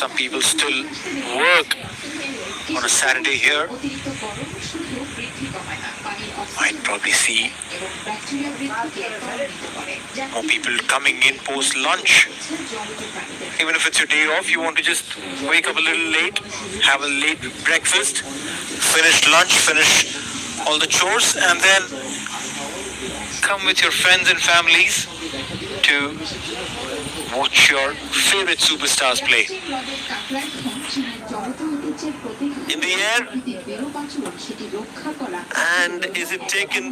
Some people still work on a Saturday here. Might probably see more people coming in post lunch. Even if it's your day off, you want to just wake up a little late, have a late breakfast, finish lunch, finish all the chores, and then come with your friends and families to watch your favorite superstars play. In the air, and is it taken?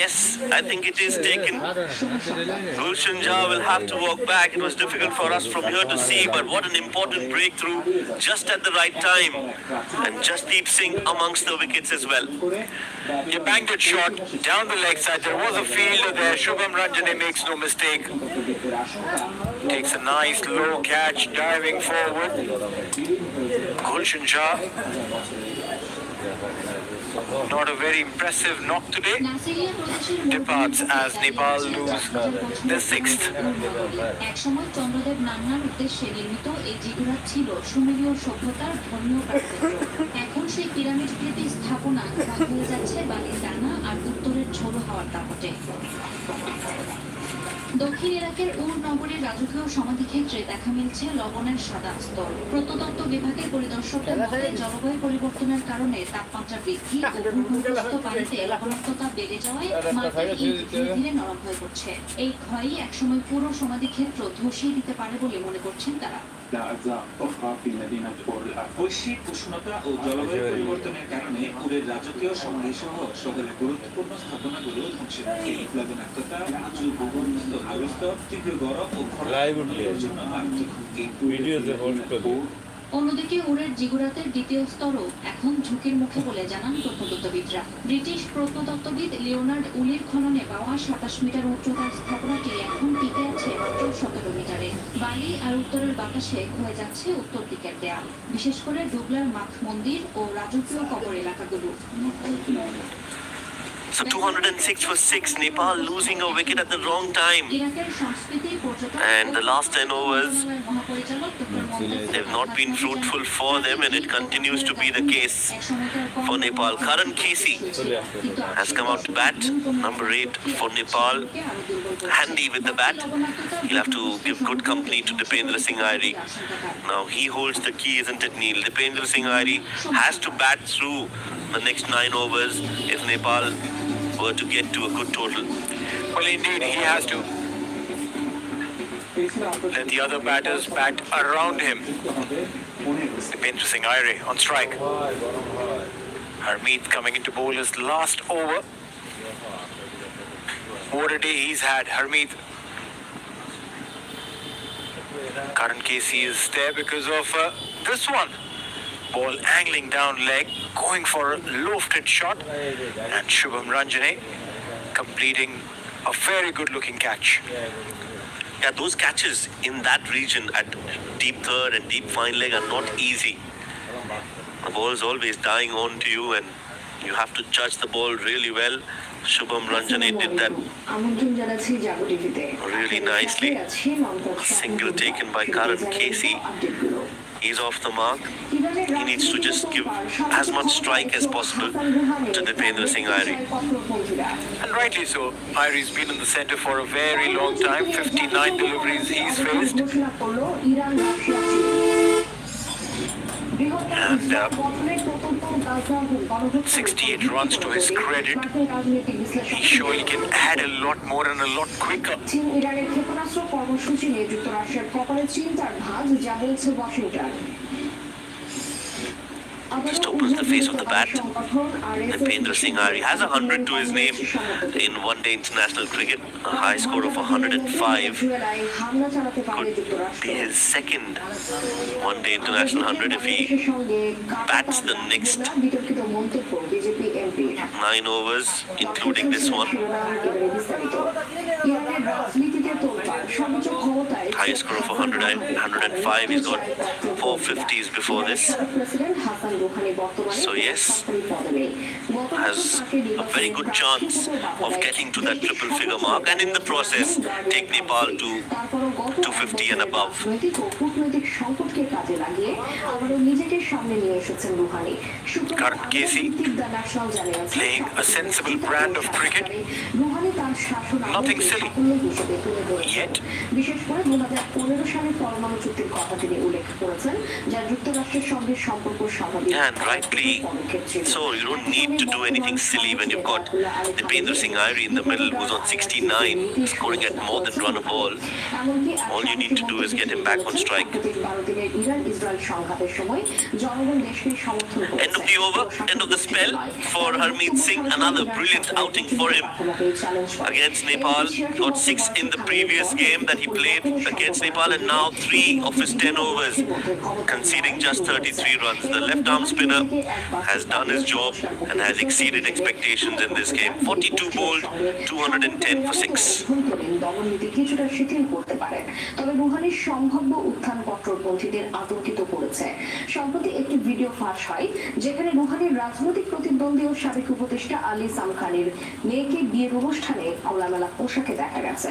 Yes, I think it is taken. Gulshan Jha will have to walk back. It was difficult for us from here to see, but what an important breakthrough just at the right time. And Jasdeep Singh amongst the wickets as well. He banged it short down the leg side. There was a fielder there. Shubham Ranjane makes no mistake. Takes a nice low catch, diving forward. Gulshan Jha, not a very impressive knock today. Departs as Nepal lose the sixth. একসময় চন্দ্রদেব নান্নার উদ্দেশ্যে নির্মিত এই জিগুরা ছিল সুমেরীয় সভ্যতার ধর্মীয় প্রাচুর্য। এখন সেই পিরামিড কৃতি স্থাপনা হয়ে যাচ্ছে বালির ডানা আর উত্তরের ঝোড়ো হাওয়ার দাপটে। দক্ষিণ ইরাকের উর নগরীর রাজকীয় সমাধিক্ষেত্রে দেখা মিলছে লবণের সাদা স্তর। প্রত্নতত্ত্ব বিভাগের পরিদর্শকদের মতে জলবায়ু পরিবর্তনের কারণে তাপমাত্রা বৃদ্ধি ও ভূগর্ভস্থ পানিতে লবণাক্ততা বেড়ে যাওয়ায় মাটির ইট ধীরে ধীরে নরম হয়ে পড়ছে। এই ক্ষয়ই একসময় পুরো সমাধিক্ষেত্র ধসিয়ে দিতে পারে বলে মনে করছেন তারা। বৈশ্বিক উষ্ণতা ও জলবায়ু পরিবর্তনের কারণে উড়ের রাজকীয় সমাধি সহ শহরের গুরুত্বপূর্ণ স্থাপনাগুলো ধ্বংসের মুখে। লবণাক্ততা, উঁচু ভূগর্ভস্থ আবস্ত, তীব্র গরম ও খরার জন্য মারাত্মক হুমকি। অন্যদিকে উড়ের জিগুরাতের দ্বিতীয় স্তরও এখন ঝুঁকির মুখে বলে জানান প্রত্নতত্ত্ববিদরা। ব্রিটিশ প্রত্নতত্ত্ববিদ লিওনার্ড উলির খননে পাওয়া ২৭ মিটার উচ্চতার স্থাপনাটি এখন টিকে আছে মাত্র ১৭ মিটারে। বালি আর উত্তরের বাতাসে ক্ষয়ে যাচ্ছে উত্তর দিকের দেয়াল, বিশেষ করে ডুবলার মাখ মন্দির ও রাজকীয় কবর এলাকাগুলো। So 206 for 6, Nepal losing a wicket at the wrong time. And the last 10 overs, they've not been fruitful for them, and it continues to be the case for Nepal. Karan Casey has come out to bat, number 8 for Nepal. Handy with the bat. He'll have to give good company to Dipendra Singh Airi. Now he holds the key, isn't it, Neil? Dipendra Singh Airi has to bat through the next 9 overs if Nepal were to get to a good total. Well, indeed, he has to. Let the other batters bat around him. Dipendra Singh Aire on strike. Harmeet coming into bowl his last over. What a day he's had, Harmeet. Karan Casey is there because of this one. Ball angling down leg, going for a lofted shot, and Shubham Ranjane completing a very good looking catch. Yeah, those catches in that region at deep third and deep fine leg are not easy. The ball is always dying on to you, and you have to judge the ball really well. Shubham Ranjane did that really nicely. A single taken by Karan Casey. He's off the mark. He needs to just give as much strike as possible to Dipendra Singh Airi. And rightly so. Airi's been in the centre for a very long time. 59 deliveries he's faced. And 68 runs to his credit. He's sure he can add a lot more and a lot quicker. Just opens the face of the bat. Dipendra Singh Airi has 100 to his name in one-day international cricket, a high score of 105. Could be his second one-day international 100 if he bats the next 9 overs, including this one. Highest score of 105. He's got 450s before this. So yes, has a very good chance of getting to that triple figure mark, and in the process take Nepal to 250 and above. Karan Casey playing a sensible brand of cricket. Nothing silly. Yet. And rightly so, you don't need to do anything silly when you've got Dipendra Singh Airi in the middle, who's on 69, scoring at more than run a ball. All you need to do is get him back on strike. End of the over, end of the spell for Harmeet Singh. Another brilliant outing for him against Nepal. Got 6 in the previous game that he played against Nepal, and now 3 of his 10 overs, conceding just 33 runs. The left-arm spinner has done his job and has exceeded expectations in this game. 42 bowled, 210 for 6. সম্প্রতি একটি video ফাঁস হয় যেখানে রুহানির রাজনৈতিক প্রতিদ্বন্দ্বী ও সাবেক উপদেষ্টা আলী সামখানের মেয়েকে বিয়ের অনুষ্ঠানে খোলামেলা পোশাকে দেখা গেছে।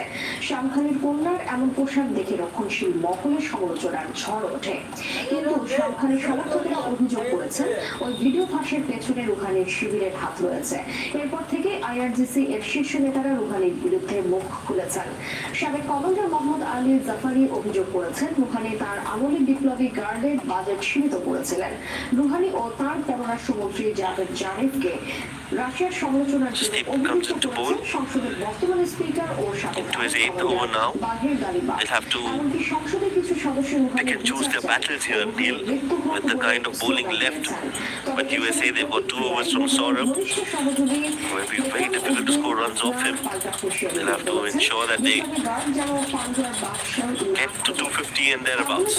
সামখানের কন্যার এমন পোশাক দেখে রক্ষণশীল মহলের সমালোচনার ঝড় ওঠে, কিন্তু সামখানের সমর্থকেরা অভিযোগ করেছেন ওই ভিডিও ফাঁসের পেছনে রুহানির শিবিরের হাত রয়েছে। এরপর থেকে আইআরজিসি এর শীর্ষ নেতারা রুহানির বিরুদ্ধে মুখ খুলেছেন। সাবেক কমান্ডার মোহাম্মদ আলী জাফারি অভিযোগ করেছেন রুহানি তার আমলি বিপ্লবী গার্ডের বাজেট সীমিত করেছিলেন। রুহানি ও তার পররাষ্ট্রমন্ত্রী জাভেদ জারিফকে রাশিয়ার সমালোচনার জন্য অভিযুক্ত করেছেন সংসদের বর্তমান স্পিকার ও সাবেক বাহির গালিবা। এমনকি সংসদের কিছু সদস্য They can choose their battles here, Neil, with the kind of bowling left. But USA, they've got 2 overs from Saurabh, who will be very difficult to score runs off him. They'll have to ensure that they get to 250 and thereabouts.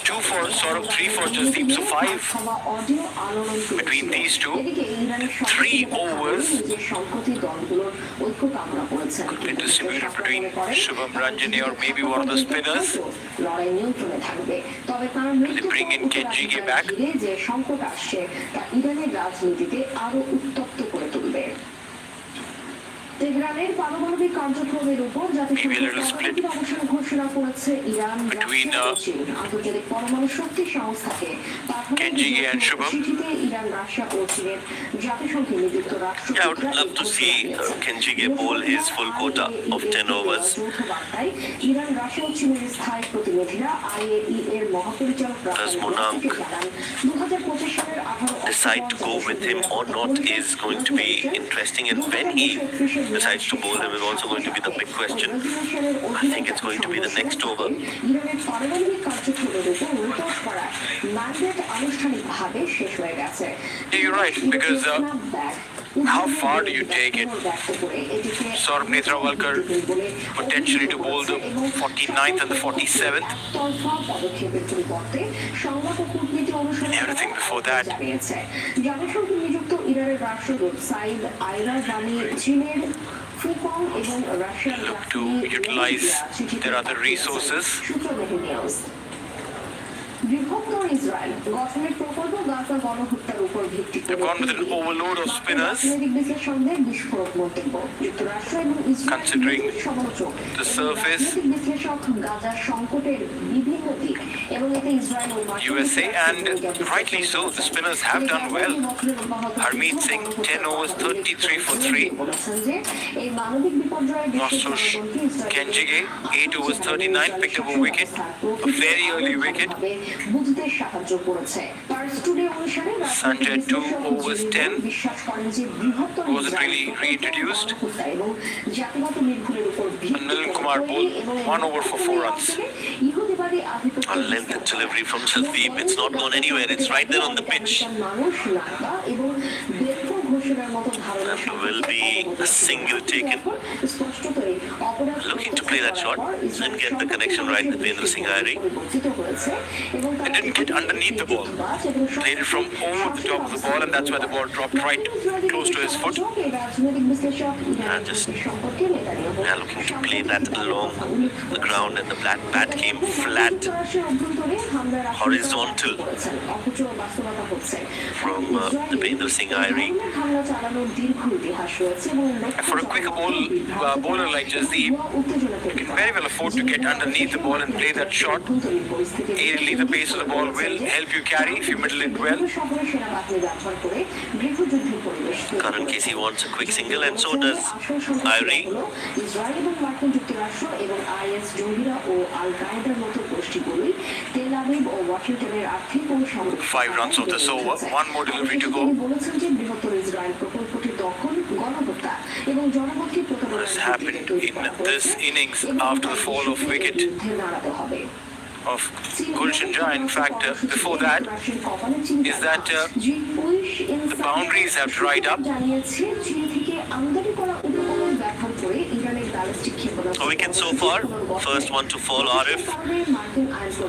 2 for Saurabh, 3 for Jasdeep, so 5 between these two. 3 overs could be distributed between Shubham Ranjani or maybe one of the spinners. They bring in Kenjige back. তেহরানের পারমাণবিক কার্যক্রমের উপর জাতিসংঘ অবসান ঘোষণা করেছে Iran, Russia ও চীন। আন্তর্জাতিক পরমাণু শক্তি সংস্থাকে চিঠিতে ইরান, রাশিয়া ও চীনের জাতিসংঘে নিযুক্ত রাষ্ট্রদূতরা I would love to see Kenjige bowl his full quota of 10 overs. Iran, Russia ও চীনের স্থায়ী প্রতিনিধিরা আইএই এর মহাপরিচালক Does Monank 2025 সালের 18 decide to go with him or not is going to be interesting, and when he decides to bowl him is also going to be the big question. I think it's going to be the next over. ইরানের পারমাণবিক কার্যক্রমের উপর roots করা mandate আনুষ্ঠানিকভাবে শেষ হয়ে গেছে। Yeah, you're right, because how far do you take it? Saurabh Netrawalkar potentially to bowl the 49th and the 47th. And everything before that. জাতিসংঘে নিযুক্ত ইরানের রাষ্ট্রদূত সাইদ আইরা জানি চীনের ফুকং এবং রাশিয়ার Look to utilize their other resources. বিভক্ত ইসরায়েল গঠনের প্রকল্প গাজার গণহত্যার উপর ভিত্তি করে They've gone with an overload of spinners. বিশ্লেষকদের বিস্ফোরক মন্তব্য। যুক্তরাষ্ট্র এবং Considering সমালোচক the surface, বিশ্লেষক গাজার সংকটের বিভিন্ন দিক এবং এতে ইসরায়েল ও USA, and rightly so, the spinners have done well. Harmeet Singh 10 overs, 33 for 3. এই মানবিক বিপর্যয়ের Nostosh Kenjige 8 overs, 39, picked up a wicket, a very early wicket. বুঝতে সাহায্য করেছে। পার্স টুডে অনুসারে Sanjay 2 overs 10 বিশ্বাস করেন যে বৃহত্তর wasn't really reintroduced. এবং জাতিগত নির্ভুলের উপর Anil Kumar bowled 1 over for 4 runs. ইহুদিবাদী আধিপত্য A length delivery from Jasdeep. It's not gone anywhere. It's right there on the pitch. মানুষ নাকা এবং বেলফোর ঘোষণা And will be a single taken. Looking to play that shot. Didn't get the connection right with Devendra Singh Irie. It didn't get underneath the ball. Played it from over the top of the ball, and that's where the ball dropped right close to his foot. And just looking to play that along the ground, and the bat came flat, horizontal from Devendra Singh Irie. For a quicker bowler like Jasdeep, you can very well afford to get underneath the ball and play that shot. Aerially, the pace of the ball will help you carry if you middle it well. Karan Casey wants a quick single, and so does Irie. Five runs of this over, one more delivery to go. What has happened In this innings after the fall of wicket of Gulshan Jha, in fact, before that, is that the boundaries have dried up. A wicket so far. First one to fall, Arif.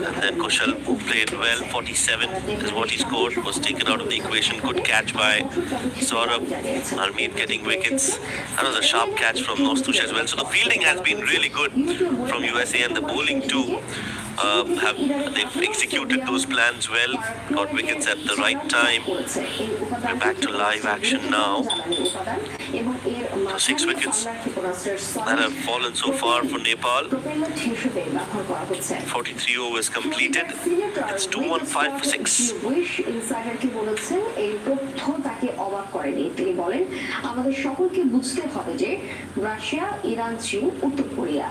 And then Kushal, who played well, 47 is what he scored, was taken out of the equation. Good catch by Saurabh. Harmeet getting wickets. That was a sharp catch from Nostush as well. So the fielding has been really good from USA, and the bowling too. They've executed those plans well, got wickets at the right time. We're back to live action now. So 6 wickets that have fallen so far for Nepal. 43 overs completed. It's 215 for 6. আমাদের সকলকে বুঝতে হবে যে Russia, Iran, চীন, উত্তর Korea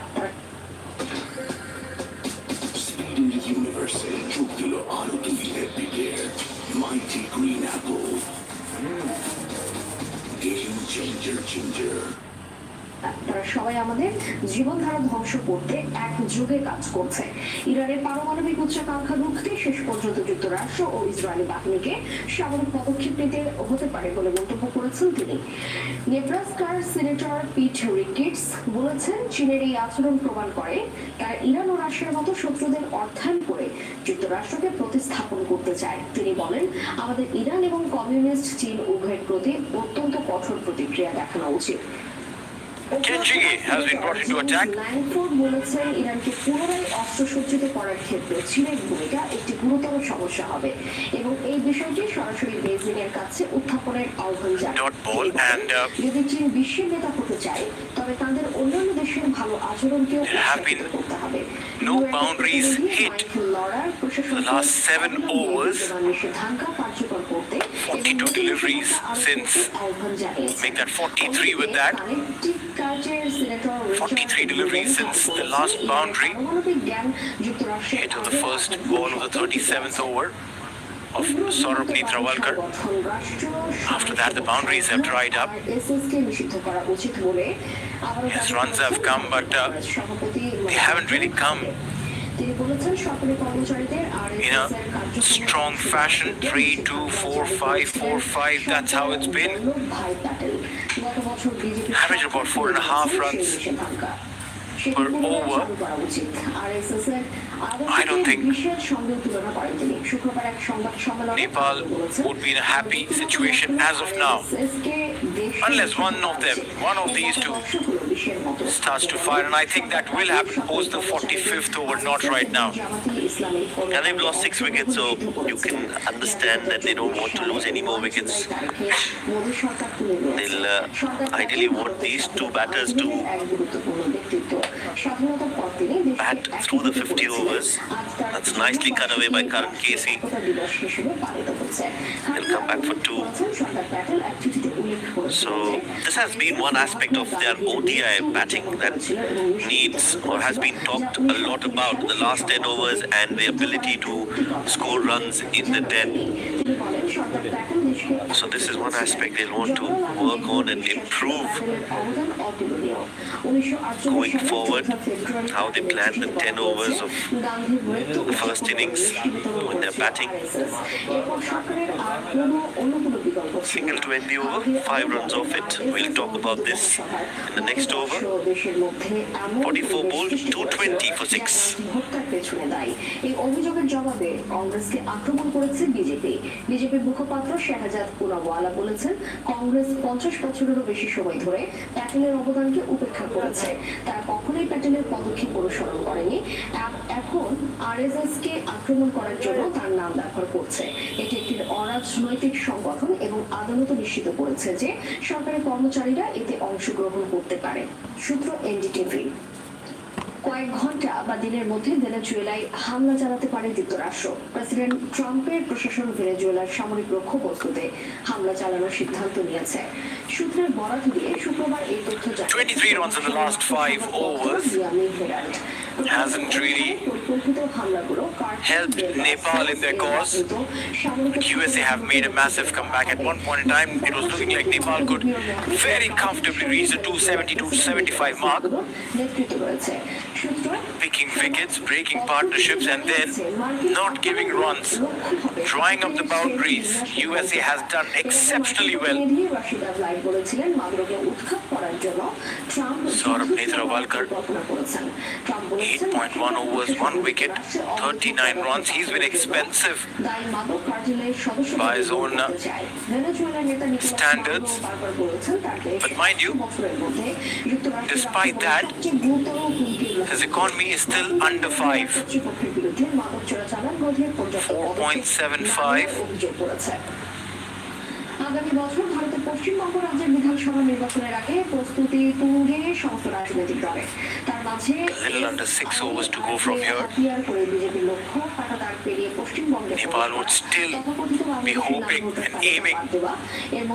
Universe যুগ দিল আরো দুইয়ের দিকে Mighty Green Apple Game Changer Ginger তারা সবাই আমাদের জীবনধারা ধ্বংস করতে একযোগে কাজ করছে। ইরানের পারমাণবিক উচ্চাকাঙ্ক্ষা রুখতে শেষ পর্যন্ত যুক্তরাষ্ট্র ও ইসরায়েলি বাহিনীকে সামরিক পদক্ষেপ নিতে হতে পারে বলে মন্তব্য করেছেন তিনি। নেব্রাস্কার সিনেটর পিট রিকিটস বলেছেন, চীনের এই আচরণ প্রমাণ করে তারা ইরান ও রাশিয়ার মতো শত্রুদের অর্থায়ন করে যুক্তরাষ্ট্রকে প্রতিস্থাপন করতে চায়। তিনি বলেন, আমাদের ইরান এবং কমিউনিস্ট চীন উভয়ের প্রতি অত্যন্ত কঠোর প্রতিক্রিয়া দেখানো উচিত। Kenji has been brought into attack. বলেছেন, ইরানকে পুনরায় অস্ত্রসজ্জিত করার ক্ষেত্রে চীনের ভূমিকা একটি গুরুতর সমস্যা হবে এবং এই বিষয়টি সরাসরি বেইজিংয়ের কাছে উত্থাপনের আহ্বান জানান। যদি চীন বিশ্বের নেতা হতে চায়, তবে তাদের অন্যান্য দেশের ভালো আচরণকেও করতে হবে। No boundaries hit for the last 7 overs. 42 deliveries since. Make that 43 with that. 43 deliveries since the last boundary. Hit of the first ball of the 37th over of Saurabh Travalkar. After that, the boundaries have dried up. His runs have come, but they haven't really come in a strong fashion. 3-2-4-5-4-5, that's how it's been. Average about 4.5 runs per over. I don't think Nepal would be in a happy situation as of now, unless one of these two starts to fire, and I think that will happen post the 45th over, not right now. And they've lost 6 wickets, so you can understand that they don't want to lose any more wickets. They'll ideally want these two batters to bat through the 50 overs. That's nicely cut away by Karan Casey. They'll come back for 2. So this has been one aspect of their ODI batting that needs or has been talked a lot about, the last 10 overs and the ability to score runs in the dead. So this is one aspect they'll want to work on and improve going forward, how they plan the 10 overs of গান্ধীর মৃত্যু the first innings when they're batting. এরপর সরকারের আর কোনো অন্য কোনো বিকল্প ছিল Single to end the over, 5 runs off it. We'll talk about this in the next over. দেশের মধ্যে এমন 44 bowled, 220 for 6. হত্যার পেছনে দায়ী এই অভিযোগের জবাবে কংগ্রেসকে আক্রমণ করেছে বিজেপির মুখপাত্র শেহজাদ পুনাওয়ালা বলেছেন কংগ্রেস 50 বছরেরও বেশি সময় ধরে প্যাটেলের অবদানকে উপেক্ষা করেছে তারা কখনোই প্যাটেলের পদক্ষেপ অনুসরণ করেনি এখন আরএসএস কে আক্রমণ করার জন্য তার নাম ব্যবহার করছে এটি একটি অরাজনৈতিক সংগঠন এবং আদালত নিশ্চিত করেছে যে সরকারি কর্মচারীরা এতে অংশগ্রহণ করতে পারে সূত্র এনডিটিভি কয়েক ঘন্টা বা দিনের মধ্যে ভেনেজুয়েলায় হামলা চালাতে পারে যুক্তরাষ্ট্র প্রেসিডেন্ট ট্রাম্পের প্রশাসন ভেনেজুয়েলার সামরিক লক্ষ্যবস্তুতে হামলা চালানোর সিদ্ধান্ত নিয়েছে সূত্রের বরাত দিয়ে শুক্রবার এই তথ্য জানায় 23 runs in the last 5 overs hasn't really helped Nepal in their cause. But USA have made a massive comeback. At one point in time, it was looking like Nepal could very comfortably reach the 270-275 mark, picking wickets, breaking partnerships, and then not giving runs, drawing up the boundaries. USA has done exceptionally well. Saurabh Netravalkar, 8.1 overs, 1 wicket, 39 runs. He's been expensive by his own standards. But mind you, despite that, his economy is still under 5. 4.75. আগামী বছর ভারতের পশ্চিমবঙ্গ রাজ্যের বিধানসভা নির্বাচনের আগে প্রস্তুতি তুঙ্গে সমস্ত রাজনৈতিক দলে তার মাঝে Under 6 overs to go from here. বিজেপির লক্ষ্য পাটাতার পেরিয়ে পশ্চিমবঙ্গে Nepal would still be hoping and aiming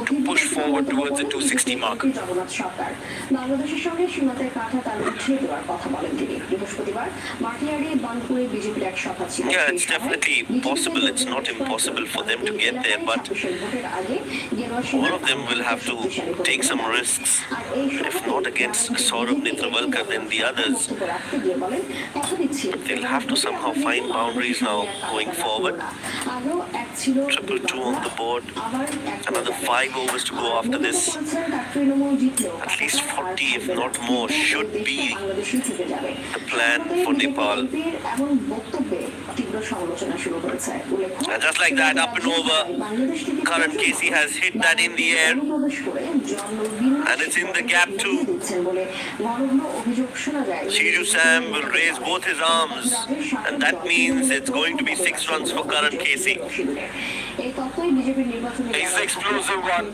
to push forward towards the 260 mark. Jagannath সরকার বাংলাদেশের সঙ্গে সীমান্তের কাঁথা তার উঠিয়ে দেওয়ার কথা বলেন তিনি বৃহস্পতিবার মাটিয়ারি বানপুরে বিজেপির এক সভা ছিল Yeah, it's definitely possible. It's not impossible for them to get there, but all of them will have to take some risks. If not against Saurabh Netravalkar, then the others. They'll have to somehow find boundaries now going forward. 222 on the board. Another 5 overs to go after this. At least 40, if not more, should be the plan for Nepal. And just like that, up and over, Karan Casey has hit that in the air. And it's in the gap too. Shiju Sam will raise both his arms. And that means it's going to be 6 runs for Karan Casey. He's the explosive one.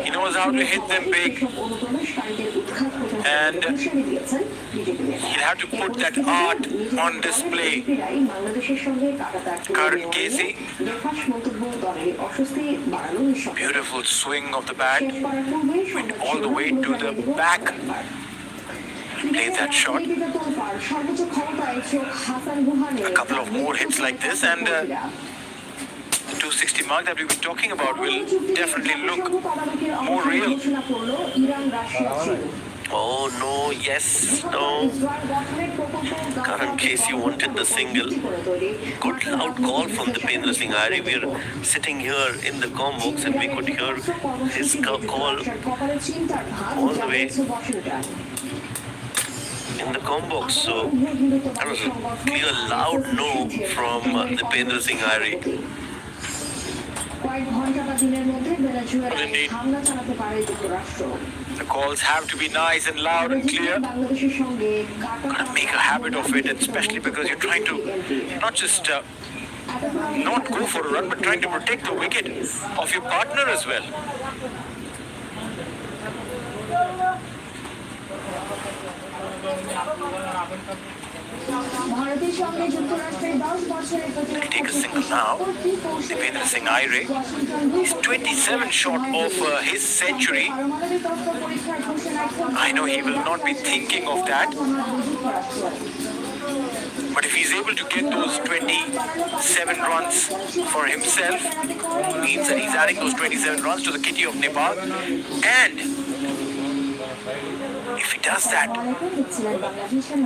He knows how to hit them big. And he'll have to put that art on display. Karan Casey, beautiful swing of the bat, went all the way to the back. Played that shot. A couple of more hits like this and the 260 mark that we've been talking about will definitely look more real. Oh no, yes, no. Karan Casey wanted the single. Good loud call from Dipendra Singh Ari. We're sitting here in the comm box and we could hear his call all the way in the comm box. So that was a clear loud no from Dipendra Singh Ari. The calls have to be nice and loud and clear. Gotta make a habit of it, especially because you're trying to not just not go for a run, but trying to protect the wicket of your partner as well. Take a single now. Dipendra Singh Aire. He's 27 short of his century. I know he will not be thinking of that. But if he's able to get those 27 runs for himself, means that he's adding those 27 runs to the kitty of Nepal. And if he does that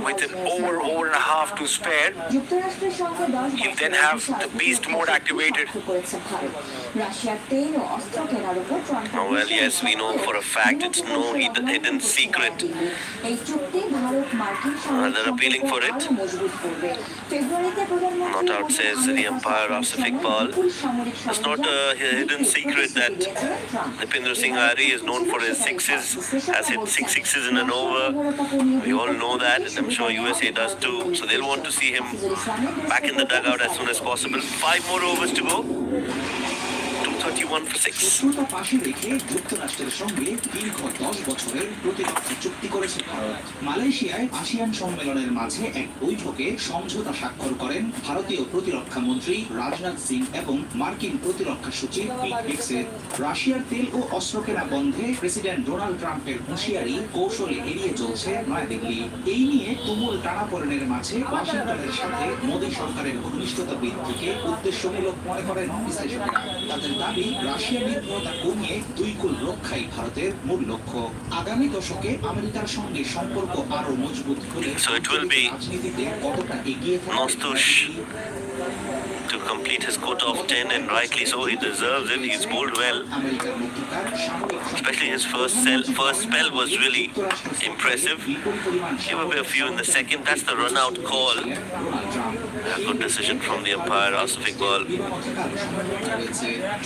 with an over and a half to spare, যুক্তরাষ্ট্রের সঙ্গে 10 he'll then have the beast mode activated. করেছে ভারত রাশিয়ার তেল ও অস্ত্র কেনার উপর Oh, well, yes, we know for a fact it's no hidden secret. এই চুক্তি ভারত মার্কিন They're appealing for it. মজবুত করবে ফেব্রুয়ারিতে প্রধানমন্ত্রী Not out, says the umpire, Asif Iqbal. It's not a hidden secret that Dipendra Singh Ari is known for his sixes, has hit 6 sixes in an over. We all know that, and I'm sure USA does too. So they'll want to see him back in the dugout as soon as possible. 5 more overs to go. 231 for 6. শত্রুতা পাশে রেখে যুক্তরাষ্ট্রের সঙ্গে দীর্ঘ 10 বছরের প্রতিরক্ষা চুক্তি করেছে ভারত। মালয়েশিয়ায় আসিয়ান সম্মেলনের মাঝে এক বৈঠকে সমঝোতা স্বাক্ষর করেন ভারতীয় প্রতিরক্ষা মন্ত্রী রাজনাথ সিং এবং মার্কিন প্রতিরক্ষা সচিব পিট হেগসেট। রাশিয়ার তেল ও অস্ত্র কেনা বন্ধে প্রেসিডেন্ট ডোনাল্ড ট্রাম্পের হুঁশিয়ারি কৌশলে এড়িয়ে চলছে নয়াদিল্লি। এই নিয়ে তুমুল টানাপোড়েনের মাঝে ওয়াশিংটনের সাথে মোদী সরকারের ঘনিষ্ঠতা বৃদ্ধিকে উদ্দেশ্যমূলক মনে করেন বিশ্লেষকেরা। তাদের দাবি রাশিয়া নির্ভরতা কমিয়ে দুই কুল রক্ষাই ভারতের মূল লক্ষ্য। আগামী দশকে আমেরিকার সঙ্গে সম্পর্ক আরো মজবুত হলে So it will be রাজনীতিতে কতটা এগিয়ে Nostush to complete his quota of 10, and rightly so, he deserves it. He's bowled well. আমেরিকার মধ্যকার সামরিক Especially his first spell was really impressive. There will be a few in the second. That's the run-out call. A good decision from the umpire, Asif Iqbal.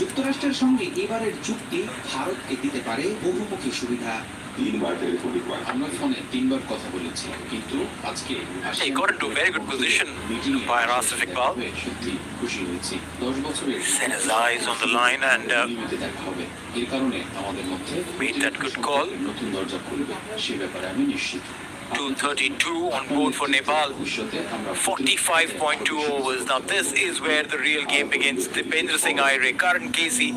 যুক্তরাষ্ট্রের সঙ্গে এবারের চুক্তি ভারতকে দিতে পারে বহুমুখী সুবিধা। 3 বার টেলিফোনিক আমরা ফোনে 3 বার কথা বলেছি, কিন্তু আজকে He got into a very good position by Asif Iqbal. সত্যি খুশি হয়েছি। 10 বছরের Set his eyes on the line and নিয়মিত দেখা হবে। এর কারণে আমাদের মধ্যে made that good call. নতুন দরজা খুলবে, সে ব্যাপারে আমি নিশ্চিত। 232 on board for Nepal. ভবিষ্যতে আমরা 45.2 overs. Now this is where the real game begins. Dipendra Singh Aire, Karan Casey,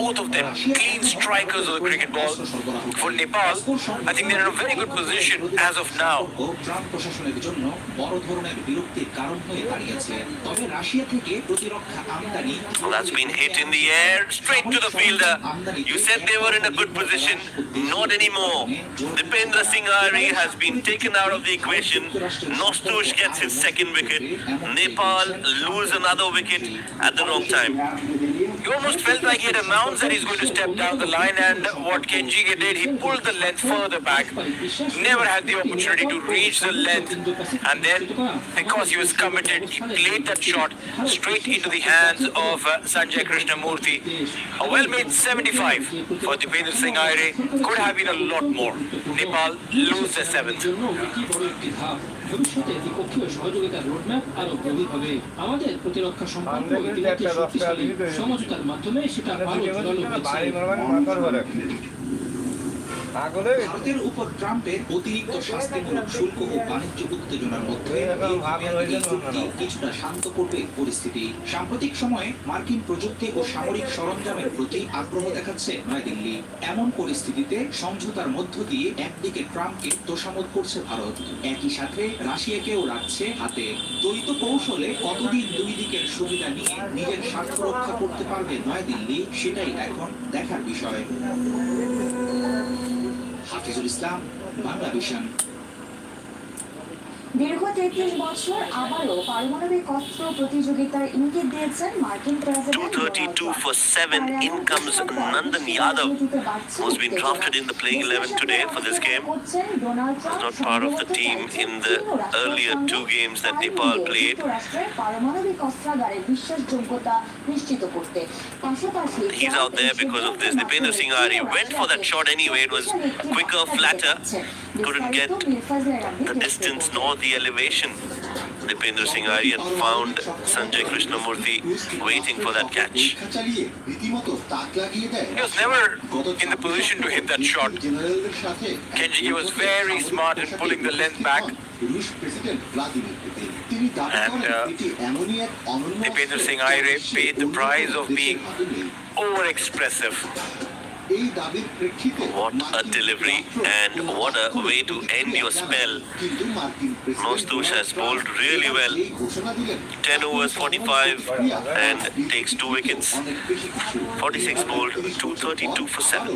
both of them clean strikers of the cricket ball. For Nepal, I think they're in a very good position as of now. Trump প্রশাসনের জন্য বড় ধরনের বিরক্তির কারণ হয়ে দাঁড়িয়েছে। তবে Russia থেকে প্রতিরক্ষা আমদানি Well, that's been hit in the air, straight to the fielder. You said they were in a good position. Not anymore. Dipendra Singh Aire has been taken out of the equation. Nostush gets his second wicket. Nepal lose another wicket at the wrong time. He almost felt like he had announced that he's going to step down the line, and what Kenjige did, he pulled the length further back. Never had the opportunity to reach the length, and then, because he was committed, he played that shot straight into the hands of Sanjay Krishnamurthy. A well-made 75 for Dipendra Singh Aire. Could have been a lot more. Nepal lose their 7th. কি বড় একটি ধাপ ভবিষ্যতে দ্বিপক্ষীয় সহযোগিতার roadmap আরো গভীর হবে আমাদের প্রতিরক্ষা সম্পর্ক ইতিমধ্যে শক্তিশালী সমঝোতার মাধ্যমে সেটা আরো জোরালো হয়েছে ভারতের উপর ট্রাম্পের অতিরিক্ত শাস্তিমূলক শুল্ক ও বাণিজ্য উত্তেজনার মধ্যে এই চুক্তি কিছুটা শান্ত করবে পরিস্থিতি। সাম্প্রতিক সময়ে মার্কিন প্রযুক্তি ও সামরিক সরঞ্জামের প্রতি আগ্রহ দেখাচ্ছে নয়াদিল্লি। এমন পরিস্থিতিতে সমঝোতার মধ্য দিয়ে একদিকে ট্রাম্পকে তোষামোদ করছে ভারত, একই সাথে রাশিয়াকেও রাখছে হাতে। দ্বৈত কৌশলে কতদিন দুই দিকের সুবিধা নিয়ে নিজের স্বার্থ রক্ষা করতে পারবে নয়াদিল্লি, সেটাই এখন দেখার বিষয়। হাফিজুল ইসলাম, বাংলা ভিশন। দীর্ঘ 33 বছর আবারও পারমাণবিক অস্ত্র প্রতিযোগিতার ইঙ্গিত দিয়েছেন মার্কিন president 232 for 7. In comes Nandan Yadav, who's been drafted in the playing 11 today for this game. Was not part of the team in the earlier 2 games that Nepal played. পারমাণবিক অস্ত্রাগারের বিশ্বাসযোগ্যতা নিশ্চিত করতে পাশাপাশি He's out there because of this. Dipendra Singh Aire went for that shot anyway. It was quicker, flatter. Couldn't get the distance nor the elevation. Dipendra Singh Aire had found Sanjay Krishnamurthy waiting for that catch. He was never in the position to hit that shot. Kenji was very smart in pulling the length back. And Dipendra Singh Aire paid the price of being over-expressive. What a delivery, and what a way to end your spell. Nostush has bowled really well. 10 overs, 45, and takes 2 wickets. 46 bowled, 232 for 7.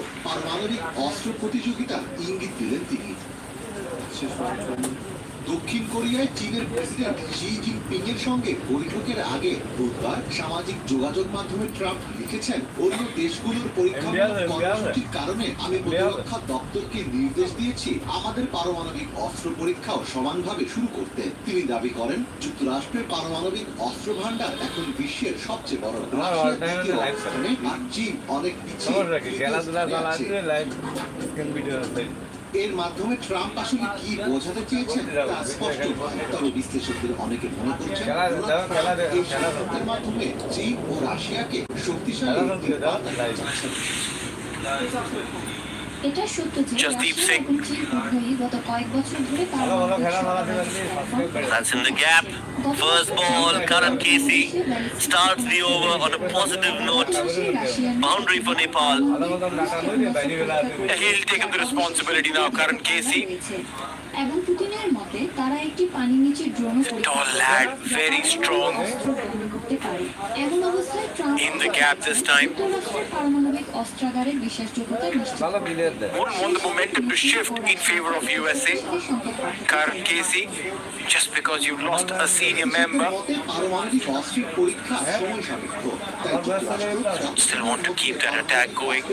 দক্ষিণ কোরিয়ায় চীনের president Xi Jinping এর সঙ্গে বৈঠকের আগে বুধবার সামাজিক যোগাযোগ মাধ্যমে ট্রাম্প লিখেছেন, অন্য দেশগুলোর পরীক্ষামূলক কর্মসূচির কারণে আমি প্রতিরক্ষা দপ্তরকে নির্দেশ দিয়েছি আমাদের পারমাণবিক অস্ত্র পরীক্ষাও সমানভাবে শুরু করতে। তিনি দাবি করেন, যুক্তরাষ্ট্রের পারমাণবিক অস্ত্র ভান্ডার এখন বিশ্বের সবচেয়ে বড়। রাশিয়ার দ্বিতীয় অবস্থানে আর চীন অনেক পিছিয়ে। এর মাধ্যমে ট্রাম্প আসলে কি বোঝাতে চেয়েছেন তা স্পষ্ট নয়। তবে বিশ্লেষকদের অনেকে মনে করছেন এই সিদ্ধান্তের মাধ্যমে চীন ও রাশিয়াকে শক্তিশালী একটি বার্তা দিয়েছেন। এটা সত্য যে Jasdeep রাশিয়া Singh. এবং চীন উভয়ই গত কয়েক বছর ধরে That's in the gap. First ball, Karan Casey starts the over on a positive note. Boundary for Nepal. He'll take up the responsibility now, Karan Casey. এবং পুতিনের মতে তারা একটি পানি নিচে drone Tall lad, very strong. করতে পারে। এমন অবস্থায় Trump In the gap this time. যুক্তরাষ্ট্রের পারমাণবিক অস্ত্রাগারের বিশ্বাসযোগ্যতা নিশ্চিত Wouldn't want the momentum to shift in favor of USA. Karan Casey, just because you lost a senior member, মতে পারমাণবিক অস্ত্রের পরীক্ষা সময় সাপেক্ষ। তাই যুক্তরাষ্ট্র still want to keep that attack going.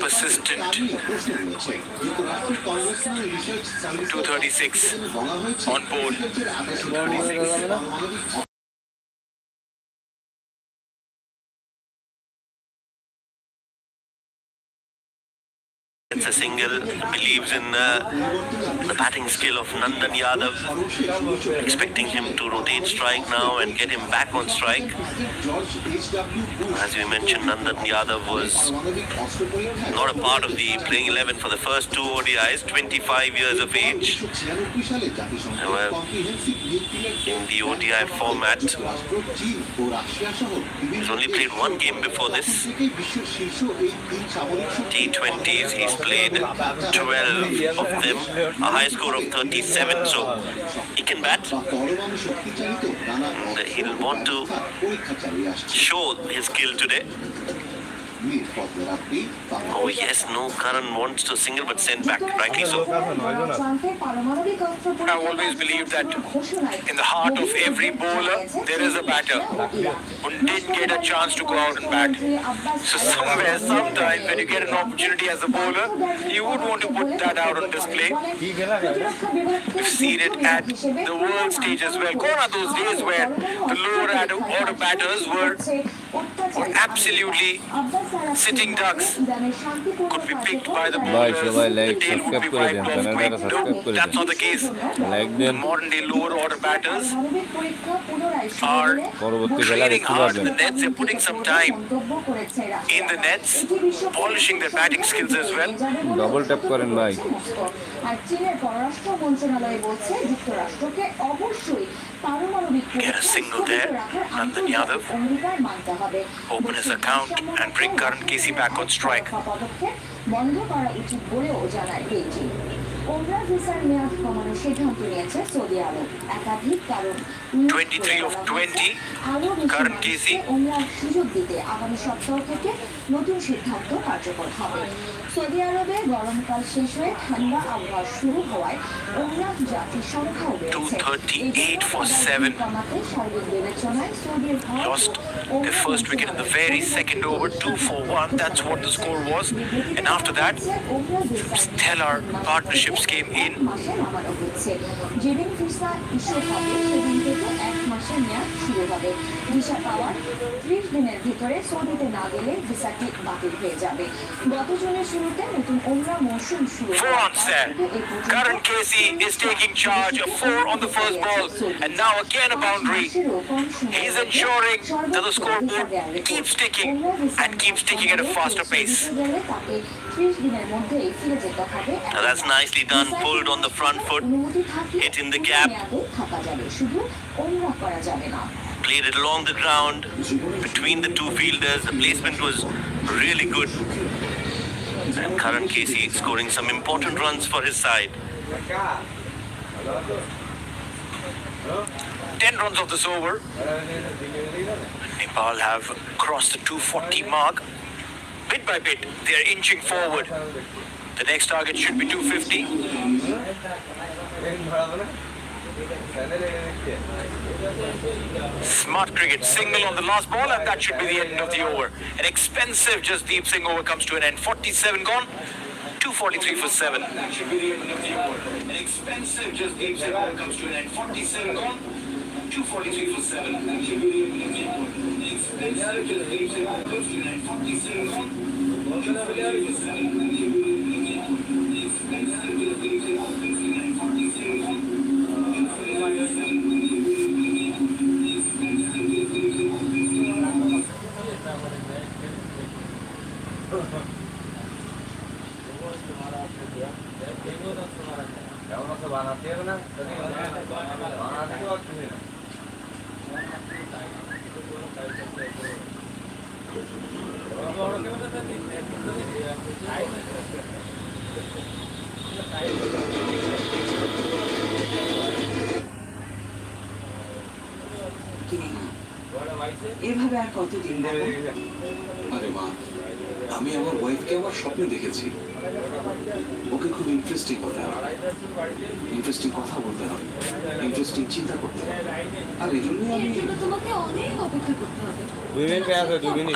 Persistent. প্রশ্ন রয়েছে। যুক্তরাষ্ট্রের কংগ্রেসনাল রিসার্চ সার্ভিস 236 বলা হয়েছে on board. পারমাণবিক It's a single, believes in the batting skill of Nandan Yadav, expecting him to rotate strike now and get him back on strike. As we mentioned, Nandan Yadav was not a part of the playing 11 for the first two ODIs, 25 years of age. However, in the ODI format, he's only played one game before this. T20s, he's played 12 of them, a high score of 37, so he can bat. And he'll want to show his skill today. Oh yes, no, Karan wants to single but send back, rightly so. I always believe that in the heart of every bowler, there is a batter who didn't get a chance to go out and bat. So somewhere, sometimes, when you get an opportunity as a bowler, you would want to put that out on display. We've seen it at the world stage as well. Gone are those days where the lower order batters were absolutely sitting ducks, could be picked by the bowlers. The tail would be wiped off quick. No, that's not the case. The modern day lower order batters are training hard in the nets. They're putting some time in the nets, polishing their batting skills as well. Double tap করেন ভাই। আর চীনের পররাষ্ট্র মন্ত্রণালয় বলছে যুক্তরাষ্ট্রকে অবশ্যই পারমাণবিক Get a single there, Nandan Yadav. অঙ্গীকার মানতে হবে। Open his account and bring Karan Casey back on strike. পদক্ষেপ বন্ধ করা উচিত বলেও জানায় বেইজিং। ওমরাহ ভিসার মেয়াদ কমানোর সিদ্ধান্ত নিয়েছে সৌদি আরব। একাধিক কারণ 23 of 20, Karan Casey. ওমরাহ সুযোগ দিতে আগামী সপ্তাহ থেকে নতুন সিদ্ধান্ত কার্যকর হবে। সৌদি আরবে গরমকাল শেষ হয়ে ঠান্ডা আবহাওয়া শুরু হওয়ায় ওমরাহ যাত্রীর সংখ্যাও বেড়েছে। 238 for 7. কমাতে সার্বিক বিবেচনায় সৌদির Lost their first wicket in the very second over, 2 for 1. That's what the score was. And after that, stellar partnerships came in. মাসে নামানো হচ্ছে। যেদিন ভিসা ইস্যু হবে সেদিন থেকে এক মাসের মেয়াদ শুরু হবে। ভিসা পাওয়ার 30 দিনের ভিতরে সৌদিতে না গেলে ভিসাটি বাতিল হয়ে যাবে। গত জুনের শুরুতে নতুন ওমরাহ মৌসুম শুরু 4 runs there. Karan Casey is taking charge, a 4 on the first ball, and now again a boundary. He's ensuring that the scoreboard keeps ticking and keeps ticking at a faster pace. Now that's nicely done, pulled on the front foot, hit in the gap, played it along the ground between the two fielders. The placement was really good. And Karan Casey scoring some important runs for his side. 10 runs of this over. Nepal have crossed the 240 mark. Bit by bit, they are inching forward. The next target should be 250. Smart cricket, single on the last ball, and that should be the end of the over. An expensive Jasdeep Singh over comes to an end. 47 gone, 243 for 7. That should be the end of the over. An expensive Jasdeep Singh over comes to an end. 47 gone, 243 for 7. That should be the end of the over. An expensive Jasdeep Singh over comes to an end. 47 gone, 243 for 7. That should be the end of the over. An expensive Jasdeep Singh over comes to an end. 47 gone, 243 for 7. এভাবে আর কতদিন বাবা? আরে মা, আমি আমার ওয়াইফকে আমার স্বপ্নে দেখেছি। ওকে খুব ইন্টারেস্টিং হতে হবে, ইন্টারেস্টিং কথা বলতে হবে, ইন্টারেস্টিং চিন্তা করতে হবে। আর এই জন্যই আমি এর জন্য তোমাকে অনেক অপেক্ষা করতে হবে।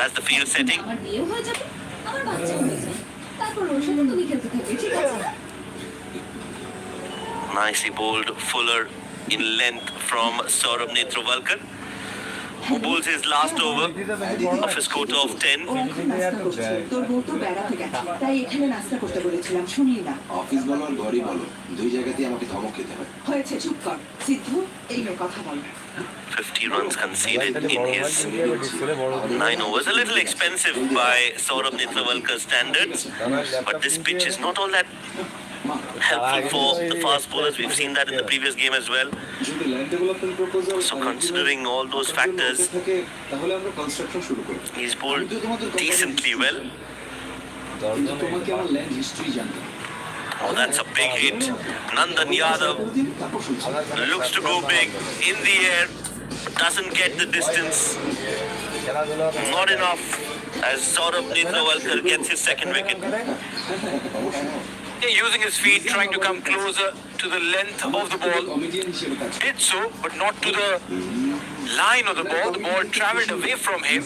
That's the field setting. আমার বিয়ে হয়ে যাবে, আমার বাচ্চা হয়ে যাবে, তারপর ওর সাথে তুমি খেলতে থাকবে, ঠিক আছে? Nicely bowled, fuller in length from Saurabh Netravalkar, who bowls his last over of his quota of 10. ও এখন নাস্তা করছে। তোর বউ তো বেড়াতে গেছে, তাই এখানে নাস্তা করতে বলেছিলাম, শুনলি না? অফিস বলো আর ঘরই বলো, দুই জায়গাতেই আমাকে ধমক খেতে হয়। হয়েছে, চুপ কর। সিদ্ধু, এই নে কথা বল। 50 runs conceded in his 9 overs. A little expensive by Saurabh Netravalkar standards, but this pitch is not all that helpful for the fast bowlers. We've seen that in the previous game as well. যদি land development proposal So considering all those factors, থাকে তাহলে আমরা construction শুরু করি। he's bowled decently well. কিন্তু তোমাকে আমার land history জানতে হবে। Oh, that's a big hit. Nandan Yadav তারপর শুনছি। looks to go big in the air, doesn't get the distance. Not enough as Saurabh Netravalkar gets his second wicket. Using his feet, trying to come closer to the length of the ball. Comedian হিসেবে কাজ Did so, but not to the line of the ball. The ball traveled away from him,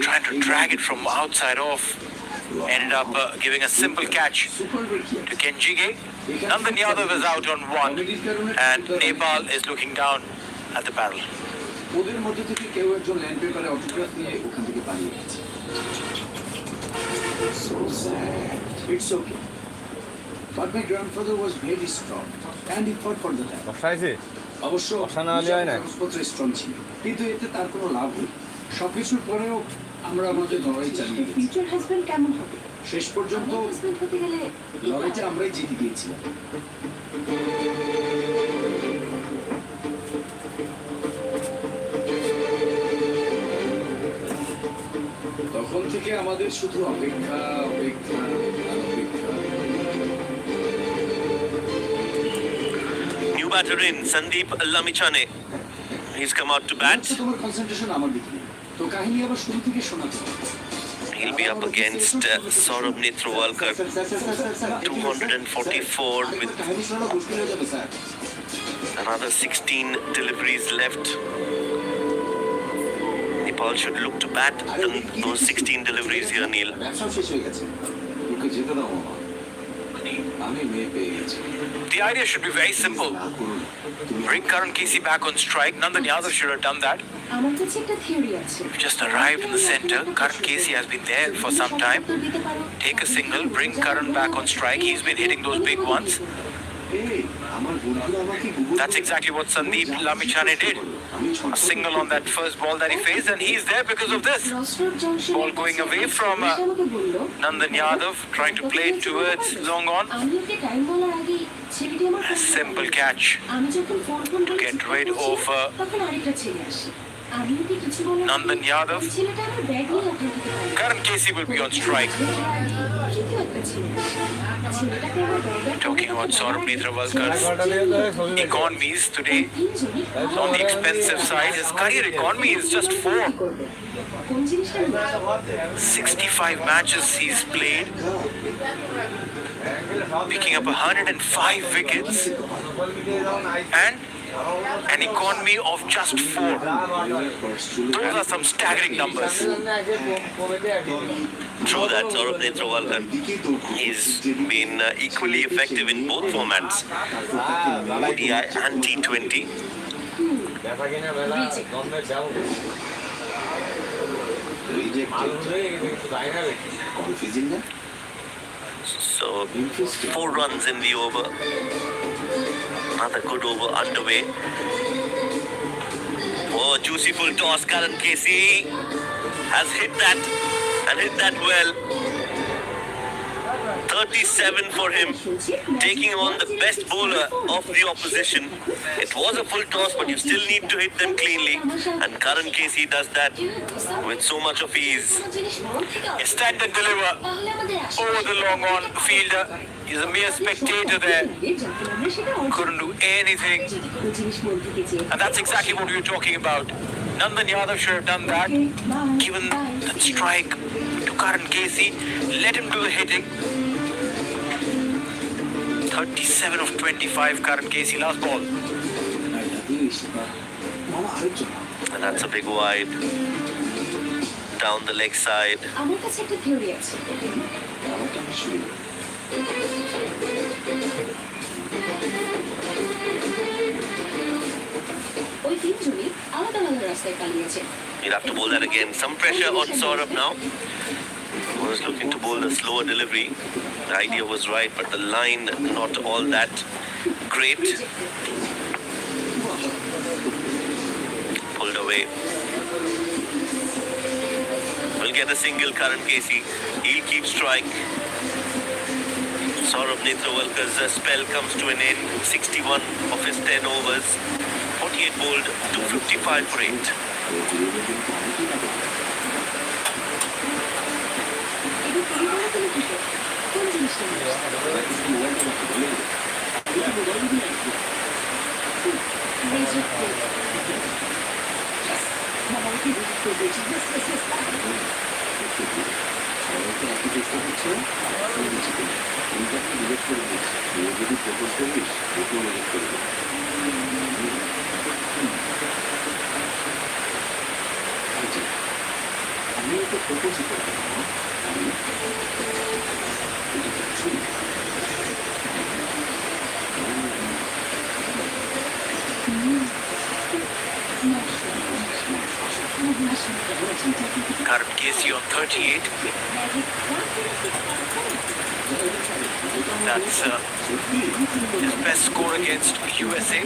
trying to drag it from outside off. Ended up giving a simple catch to Kenjige. Nandan Yadav is out on 1, and Nepal is looking down at the barrel. ওদের মধ্যে থেকে কেউ একজন land পেপারে autograph নিয়ে ওখান থেকে পালিয়ে গেছে। So sad. It's okay. But my grandfather was very strong and he fought for the land. অবশ্য কাগজপত্র স্ট্রং ছিল, কিন্তু এতে তার কোনো লাভ নেই। সবকিছুর পরেও আমরা আমাদের লড়াই চালিয়ে গেছি। ফিউচার হাজবেন্ড কেমন হবে? শেষ পর্যন্ত হাজবেন্ড হতে গেলে লড়াইটা আমরাই জিতে গিয়েছিলাম। তখন থেকে আমাদের শুধু অপেক্ষা অপেক্ষা আর অপেক্ষা। New batter in, Sandeep Lamichhane. He's come out to bat. তোমার কনসেন্ট্রেশন আমার দিকে নেই। তো কাহিনী আবার শুরু থেকে শোনাতে হবে। He'll be up against Saurabh Netravalkar. 244 with কাহিনী শোনা মুশকিল হয়ে যাবে sir. another 16 deliveries left. Nepal should look to bat those 16 deliveries here, Neil. ব্যবসা শেষ হয়ে গেছে। ওকে যেতে দাও মামা। আমি মেয়ে পেয়ে গেছি। The idea should be very simple. না করুন। Bring Karan Casey back on strike. Nandan Yadav should have done that. আমার কাছে একটা থিওরি আছে। Just arrived in the center. Karan Casey has been there for some time. Take a single, bring Karan back on strike. He's been hitting those big ones. এই আমার বন্ধু আমাকে Google That's exactly what Sandeep Lamichhane did. A single on that first ball that he faced, and he's there because of this. Ball going away from Nandan Yadav, trying to play it towards long on. আমি ওকে time বলার আগে ছেলেটি আমার A simple catch আমি যখন phone to get rid of তখন আরেকটা ছেলে আসে। আমিও কি কিছু বলার Nandan Yadav. ছেলেটা আমার ব্যাগ নিয়ে ওখান থেকে পালিয়ে Karan Casey will be on strike. তৃতীয় একটা ছেলে ছেলেটাকে আমার bag Talking about Saurabh Netravalkar's economies today. On the expensive side, his career economy is just 4. কোন জিনিসটা নিয়ে 65 matches he's played, picking up 105 wickets and an economy of just 4. Those are some staggering numbers. True that, Saurabh Netravalkar. He's been equally effective in both formats, ODI and T20. Confusing না So, 4 runs in the over. Another good over underway. Oh, juicy full toss. Karan Casey has hit that and hit that well. 37 for him, taking on the best bowler of the opposition. It was a full toss, but you still need to hit them cleanly. And Karan Casey does that with so much of ease. Stand and deliver over the long on fielder. He's a mere spectator there. Couldn't do anything. And that's exactly what we were talking about. Nandan Yadav should have done that. Given that strike to Karan Casey, let him do the hitting. 37 of 25, Karan Casey, last ball. And that's a big wide. Down the leg side. আমার কাছে একটা theory আছে ওই তিনজনই আলাদা আলাদা রাস্তায় পালিয়েছে You'll have to bowl that again. Some pressure on Saurabh now. Was looking to bowl a slower delivery. The idea was right, but the line not all that great. Pulled away. Will get a single, Karan Casey. He'll keep strike. Saurabh Netravalkar's spell comes to an end. 61 of his 10 overs. 48 bowled, 255 for 8. কোন জিনিসটা নিয়ে আমি ওকে propose করবো Karan Casey on 38. That's his best score against USA.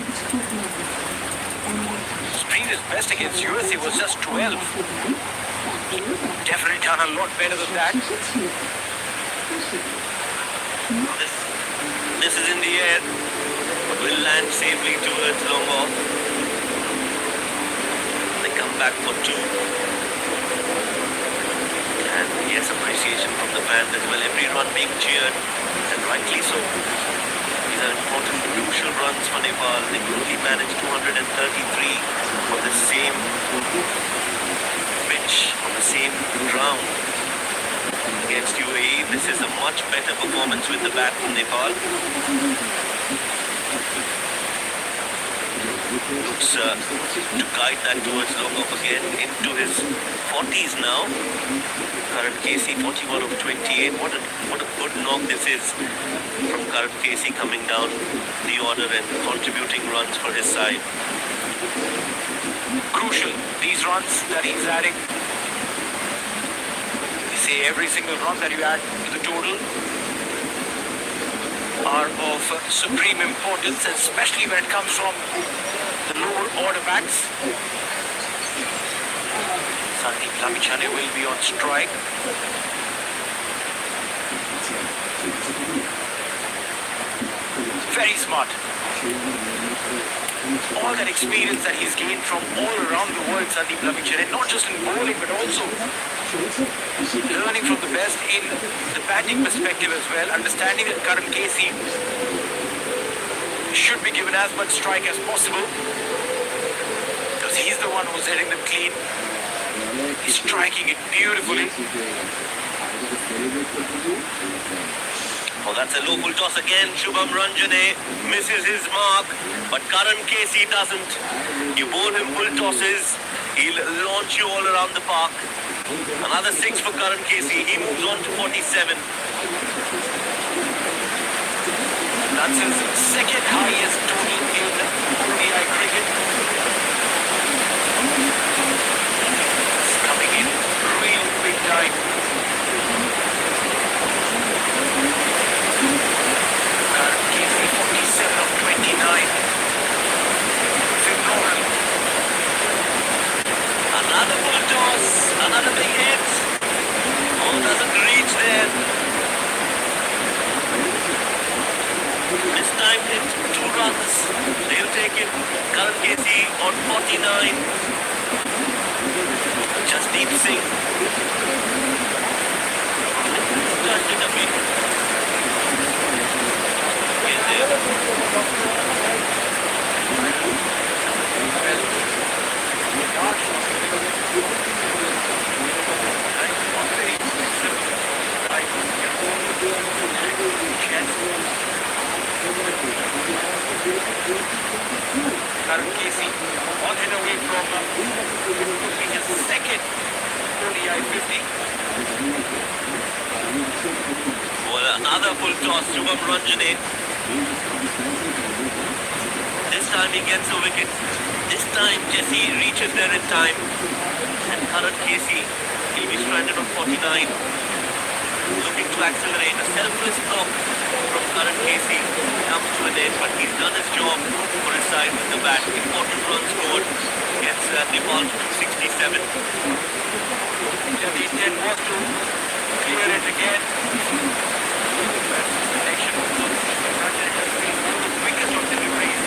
His previous best against USA was just 12. Definitely done a lot better than that. This is in the air, but will land safely towards long off. They come back for 2. And yes, appreciation from the fans as well. Every run being cheered, and rightly so. These are important, crucial runs for Nepal. They only managed 233 on the same pitch, on the same ground against UAE. This is a much better performance with the bat from Nepal. Looks to guide that towards long off again into his 40s now. Karan Casey 41 of 28. What a good knock this is from Karan Casey coming down the order and contributing runs for his side. Crucial, these runs that he's adding. They say every single run that you add to the total are of supreme importance, especially when it comes from the lower order bats. Sandeep Lamichhane will be on strike. Very smart. all that experience that he's gained from all around the world, Sandeep Lavichere, not just in bowling but also learning from the best in the batting perspective as well, understanding that Karan Casey should be given as much strike as possible because he's the one who's hitting them clean. He's striking it beautifully. Oh, that's a low full toss again. Shubham Ranjane misses his mark, but Karan Casey doesn't. You bowl him full tosses, he'll launch you all around the park. Another 6 for Karan Casey. He moves on to 47. That's his second highest total in ODI cricket. It's coming in real big time. Karan Casey 47 of 29. Phenomenal. Another full toss, another big hit. Oh, doesn't reach there. This time hit 2 runs. They'll take it. Karan Casey on 49. Jasdeep Singh. Touched it a bit. Is there? Karan Casey on hit away from his second ODI 50. Well, another full toss, Shubham Ranjane. This time he gets a wicket. This time Jesse reaches there in time. And Karan Casey, he'll be stranded on 49. Looking to accelerate. A selfless block from Karan Casey comes to an end, but he's done his job for his side with the bat. Important run scored. Gets Nepal to 267. The intent was to clear it again. Connection was good. Ranjane has been one of the quickest of deliveries.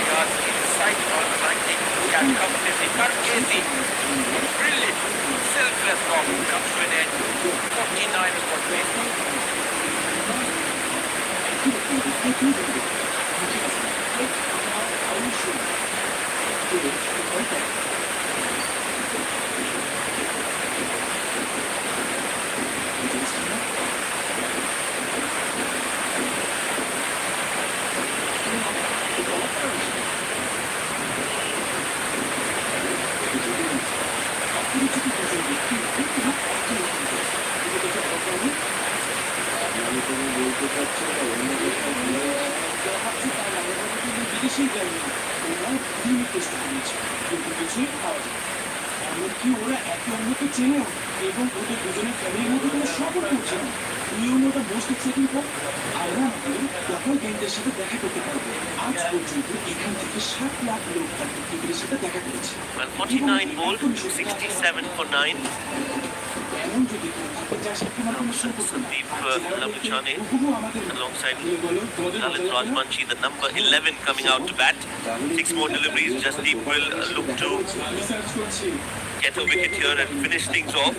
Yards inside on the 90. Catch comes in. Karan Casey, brilliant, selfless block comes to an end. 49 is what made. এমনকি ওরা একে অন্যকে চেনেও এবং ওদের দুজনের ফ্যামিলির মধ্যে কোনো সম্পর্ক ছিল। তুই ওটা মোস্ট এক্সাইটিং পর আমরা আমাদের দখল গেমদের সাথে দেখা করতে পারবো। আজ পর্যন্ত এখান থেকে 7 লাখ লোক তার ক্রিকেটের সাথে দেখা করেছে। Well, 49 bowled, 267 for 9. এমন যদি কেউ থাকে যার সাথে আমার কোনো সম্পর্ক নেই, Sandeep Lavichere alongside Lalit Rajbanshi, the number 11 coming out to bat. 6 more deliveries. Jasdeep will look to get a wicket here and finish things off.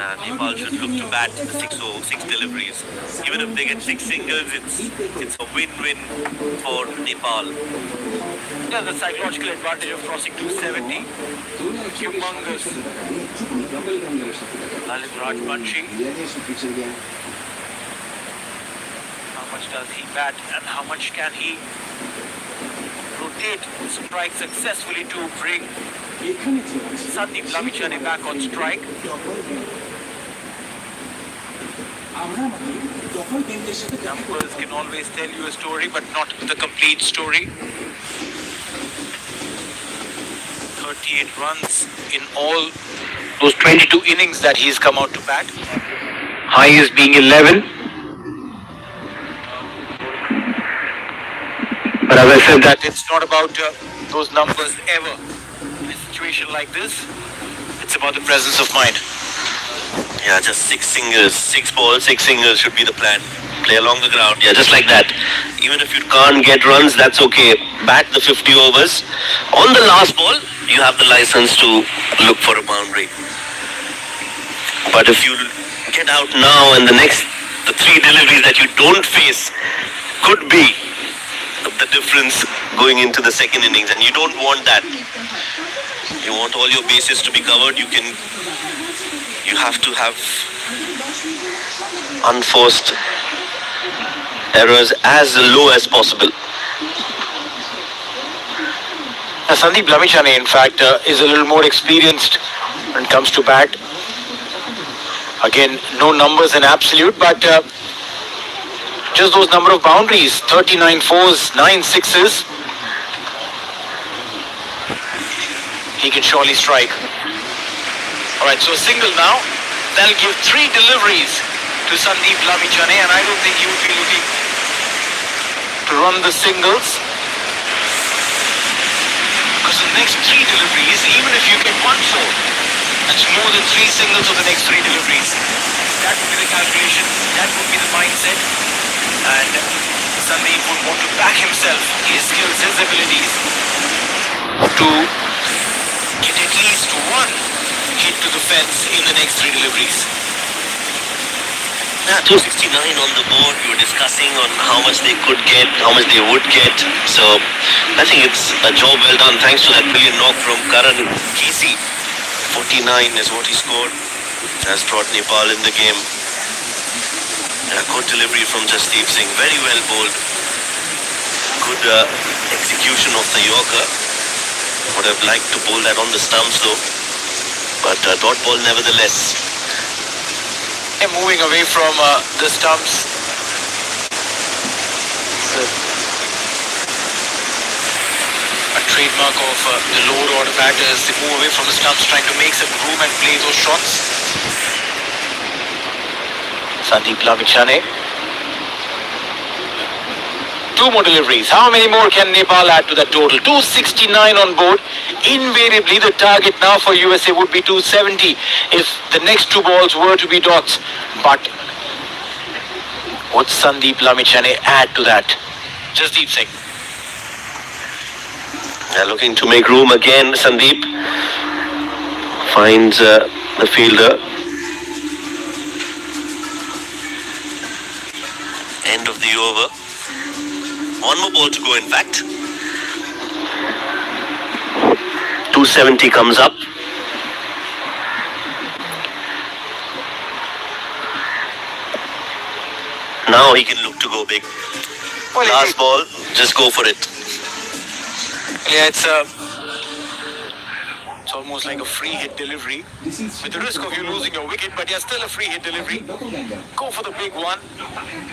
And Nepal should look to bat 6 deliveries. Even if they get 6 singles, it's a win-win for Nepal. Yeah, the psychological advantage of crossing 270. Humongous. Lalit Rajbanshi. How much does he bat and how much can he rotate strike successfully to bring Sandeep Lavichere back on strike? Numbers can always tell you a story, but not the complete story. 38 runs in all those 22 innings that he's come out to bat. Highest being 11. But as I said, that it's not about those numbers ever. In a situation like this, it's about the presence of mind. Yeah, just 6 singles. 6 balls, 6 singles should be the plan. Play along the ground. Yeah, just like that. Even if you can't get runs, that's okay. Bat the 50 overs. On the last ball, you have the license to look for a boundary. But if you get out now and the 3 deliveries that you don't face could be the difference going into the second innings, and you don't want that. You want all your bases to be covered. You have to have unforced errors as low as possible. Sandeep Lamichhane, in fact, is a little more experienced when it comes to bat. Again, no numbers in absolute, but just those number of boundaries, 39 fours, 9 sixes. He can surely strike. Alright, so a single now. That'll give 3 deliveries to Sandeep Lamichhane, and I don't think he would be looking to run the singles. Because the next 3 deliveries, even if you get 1-4, that's more than 3 singles of the next 3 deliveries. That would be the calculation, that would be the mindset. And Sandeep would want to back himself, his skills, his abilities, to get at least 1 hit to the fence in the next 3 deliveries. Yeah, 269 on the board. We were discussing on how much they could get, how much they would get. So I think it's a job well done. Thanks to that brilliant knock from Karan Kesey. 49 is what he scored. Has brought Nepal in the game. A good delivery from Jasdeep Singh. Very well bowled. Good execution of the Yorker. Would have liked to bowl that on the stumps though. But dot ball nevertheless. Moving away from the stumps. A trademark of the lower order batters. They move away from the stumps, trying to make some room and play those shots. Sandeep Lamichhane. 2 more deliveries. How many more can Nepal add to that total? 269 on board. Invariably, the target now for USA would be 270 if the next 2 balls were to be dots. But would Sandeep Lamichhane add to that? Jasdeep Singh. They're looking to make room again. Sandeep finds the fielder. End of the over. 1 more ball to go, in fact. 270 comes up. Now he can look to go big. Last ball, just go for it. Yeah, it's almost like a free hit delivery. With the risk of you losing your wicket, but yeah, still a free hit delivery. Go for the big one.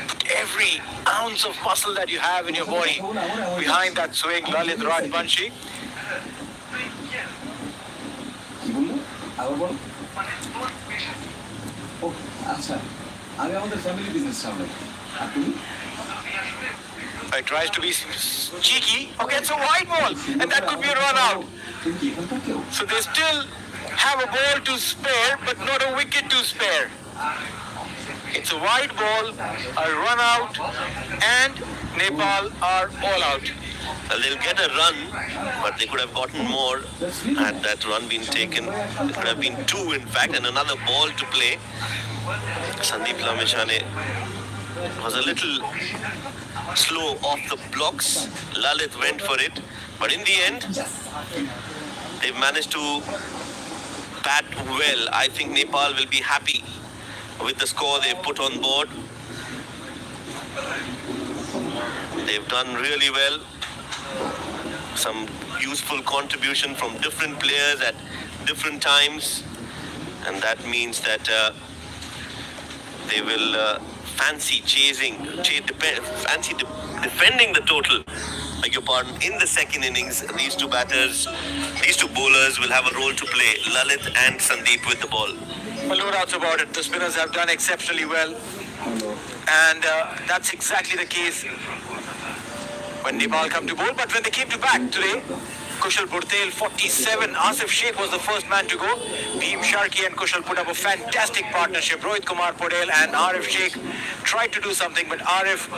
Put every ounce of muscle that you have in your body behind that swing, Lalit Rajbanshi. It tries to be cheeky. Okay, it's a wide ball, and that could be a run out. So they still have a ball to spare, but not a wicket to spare. It's a wide ball, a run out, and Nepal are all out. Well, they'll get a run, but they could have gotten more had that run been taken. It could have been 2, in fact, and another ball to play. Sandeep Lamichhane was a little slow off the blocks. Lalit went for it, but in the end, they managed to bat well. I think Nepal will be happy with the score they've put on board. They've done really well. Some useful contribution from different players at different times, and that means that they will fancy defending the total. Beg your pardon. In the second innings, these 2 bowlers will have a role to play. Lalit and Sandeep with the ball. Well, no doubts about it. The spinners have done exceptionally well, and that's exactly the case when Nepal come to bowl. But when they came to bat today, Kushal Burtel 47. Asif Sheikh was the first man to go. Bhim Sharkey and Kushal put up a fantastic partnership. Rohit Kumar Podel and Arif Sheikh tried to do something, but Arif,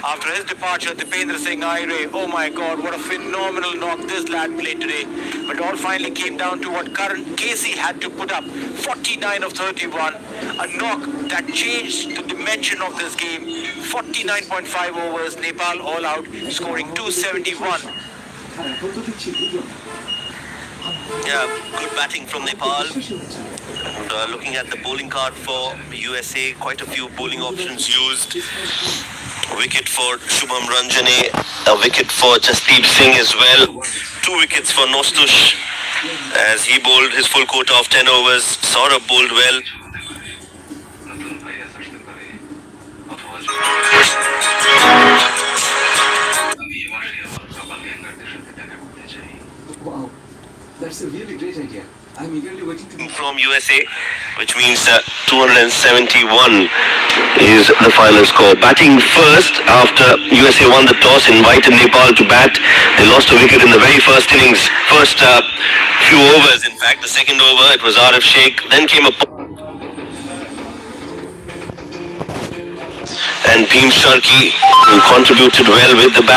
after his departure, Dipendra Singh Aire, oh my God, what a phenomenal knock this lad played today. But it all finally came down to what Karan Casey had to put up, 49 of 31. A knock that changed the dimension of this game. 49.5 overs, Nepal all out, scoring 271. Yeah, good batting from Nepal. And, looking at the bowling card for USA, quite a few bowling options used. Wicket for Shubham Ranjane, a wicket for Jasdeep Singh as well. 2 wickets for Nostush as he bowled his full quota of 10 overs. Saurabh bowled well. Wow, that's a really great idea. I'm eagerly waiting to... From USA, which means 271 is the final score. Batting first after USA won the toss, invited Nepal to bat. They lost a wicket in the very first innings. First few overs, in fact. The second over, it was Arif Sheikh. Then came a... and Bhim Sharkey, who contributed well with the bat.